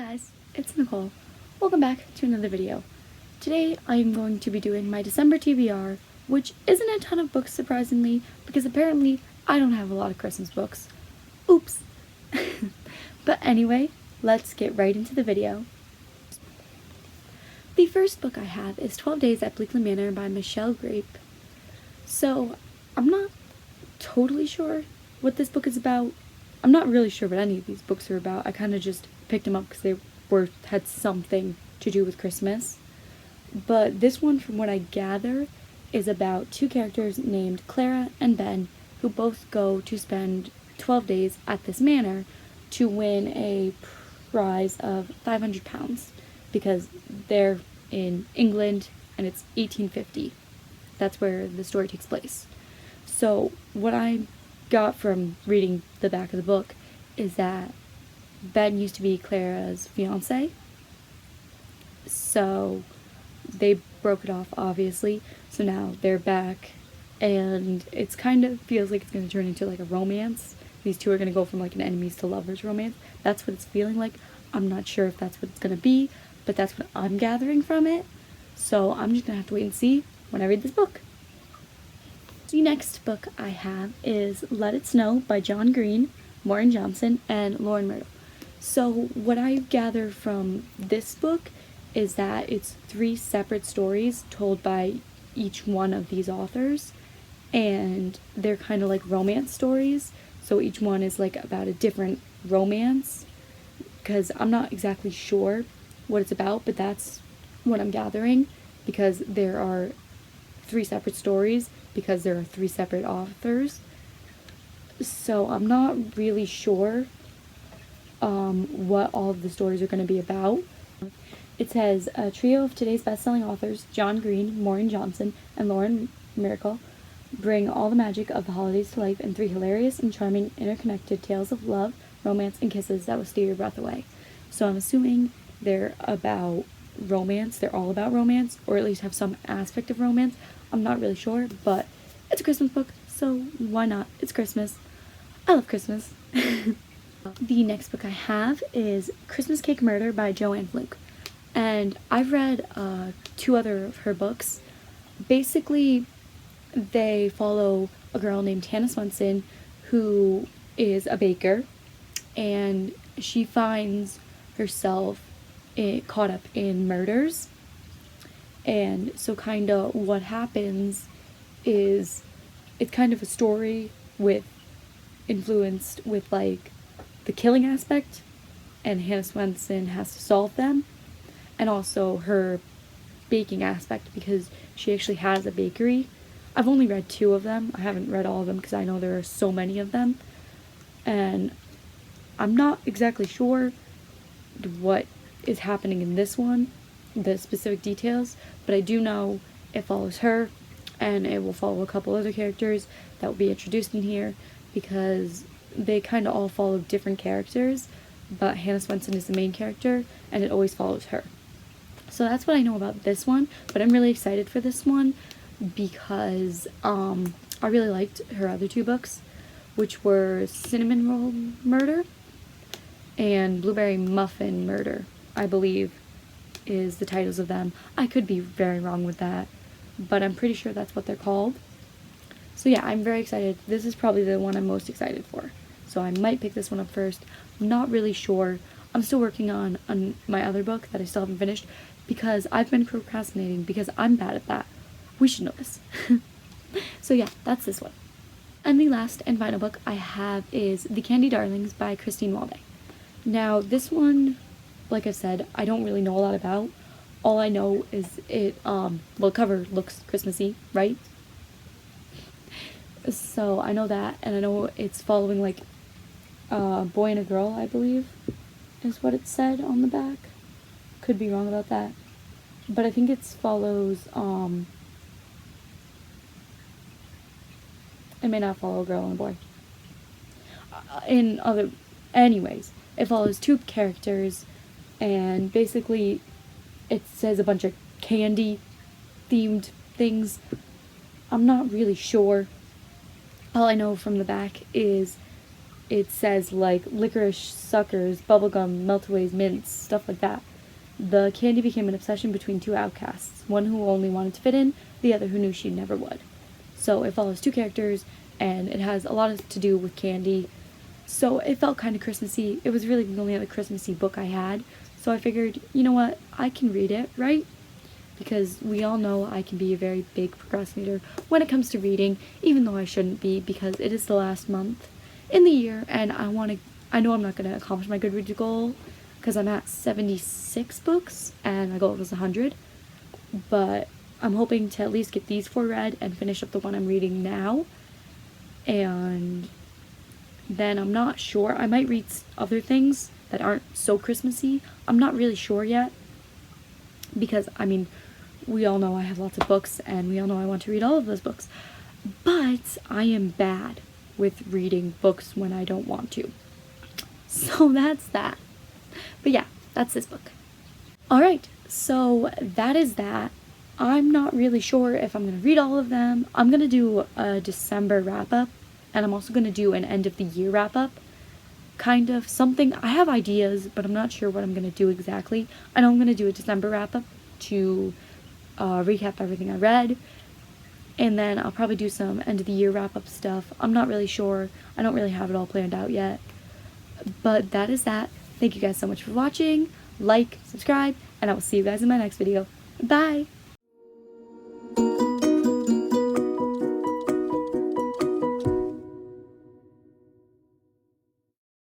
guys, it's Nicole. Welcome back to another video. Today I am going to be doing my December TBR, which isn't a ton of books surprisingly, because apparently I don't have a lot of Christmas books. Oops. But anyway, let's get right into the video. The first book I have is 12 Days at Bleakley Manor by Michelle Grape. So, I'm not totally sure what this book is about. I'm not really sure what any of these books are about. I kind of just picked them up because they had something to do with Christmas. But this one, from what I gather, is about two characters named Clara and Ben who both go to spend 12 days at this manor to win a prize of £500 because they're in England and it's 1850. That's where the story takes place. So what I got from reading the back of the book is that Ben used to be Clara's fiance, so they broke it off, obviously, so now they're back, and it's kind of feels like it's going to turn into like a romance. These two are going to go from like an enemies to lovers romance. That's what it's feeling like. I'm not sure if that's what it's going to be, but that's what I'm gathering from it, so I'm just going to have to wait and see when I read this book. The next book I have is Let It Snow by John Green, Maureen Johnson, and Lauren Myrtle. So what I gather from this book is that it's 3 separate stories told by each one of these authors, and they're kind of like romance stories, so each one is like about a different romance, because I'm not exactly sure what it's about, but that's what I'm gathering, because there are 3 separate stories, because there are 3 separate authors. So I'm not really sure what all of the stories are going to be about. It says, a trio of today's best-selling authors, John Green, Maureen Johnson, and Lauren Myrtle, bring all the magic of the holidays to life in 3 hilarious and charming interconnected tales of love, romance, and kisses that will steal your breath away. So I'm assuming they're about romance. They're all about romance, or at least have some aspect of romance. I'm not really sure, but it's a Christmas book, so why not? It's Christmas. I love Christmas. The next book I have is Christmas Cake Murder by Joanne Fluke, and I've read 2 other of her books. Basically, they follow a girl named Hannah Swenson who is a baker, and she finds herself caught up in murders. And so kind of what happens is it's kind of a story with influenced with like the killing aspect, and Hannah Swenson has to solve them, and also her baking aspect, because she actually has a bakery. I've only read 2 of them. I haven't read all of them because I know there are so many of them, and I'm not exactly sure what is happening in this one, the specific details, but I do know it follows her, and it will follow a couple other characters that will be introduced in here, because they kind of all follow different characters, but Hannah Swenson is the main character, and it always follows her. So that's what I know about this one, but I'm really excited for this one, because I really liked her other 2 books, which were Cinnamon Roll Murder and Blueberry Muffin Murder, I believe is the titles of them. I could be very wrong with that, but I'm pretty sure that's what they're called. So yeah, I'm very excited. This is probably the one I'm most excited for. So I might pick this one up first. I'm not really sure. I'm still working on my other book that I still haven't finished, because I've been procrastinating, because I'm bad at that. We should know this. So yeah, that's this one. And the last and final book I have is The Candy Darlings by Christine Walday. Now this one, like I said, I don't really know a lot about. All I know is it, well, the cover looks Christmassy, right? So I know that, and I know it's following like a boy and a girl, I believe, is what it said on the back. Could be wrong about that, but I think it follows, it may not follow a girl and a boy. Anyways, it follows 2 characters, and basically it says a bunch of candy themed things. I'm not really sure. All I know from the back is it says like licorice suckers, bubblegum, meltaways, mints, stuff like that. The candy became an obsession between two outcasts, one who only wanted to fit in, the other who knew she never would. So it follows two characters, and it has a lot to do with candy. So it felt kind of Christmassy. It was really the only other Christmassy book I had. So I figured, you know what, I can read it, right? Because we all know I can be a very big procrastinator when it comes to reading, even though I shouldn't be, because it is the last month in the year, and I know I'm not going to accomplish my Goodreads goal, because I'm at 76 books, and my goal was 100, but I'm hoping to at least get these 4 read and finish up the one I'm reading now, and then I'm not sure, I might read other things that aren't so Christmassy. I'm not really sure yet, because, I mean, we all know I have lots of books, and we all know I want to read all of those books, but I am bad with reading books when I don't want to. So that's that. But yeah, that's this book. Alright, so that is that. I'm not really sure if I'm going to read all of them. I'm going to do a December wrap-up, and I'm also going to do an end-of-the-year wrap-up. Kind of something. I have ideas, but I'm not sure what I'm going to do exactly. I know I'm going to do a December wrap-up to recap everything I read, and then I'll probably do some end-of-the-year wrap-up stuff. I'm not really sure. I don't really have it all planned out yet. But that is that. Thank you guys so much for watching. Like, subscribe, and I will see you guys in my next video. Bye!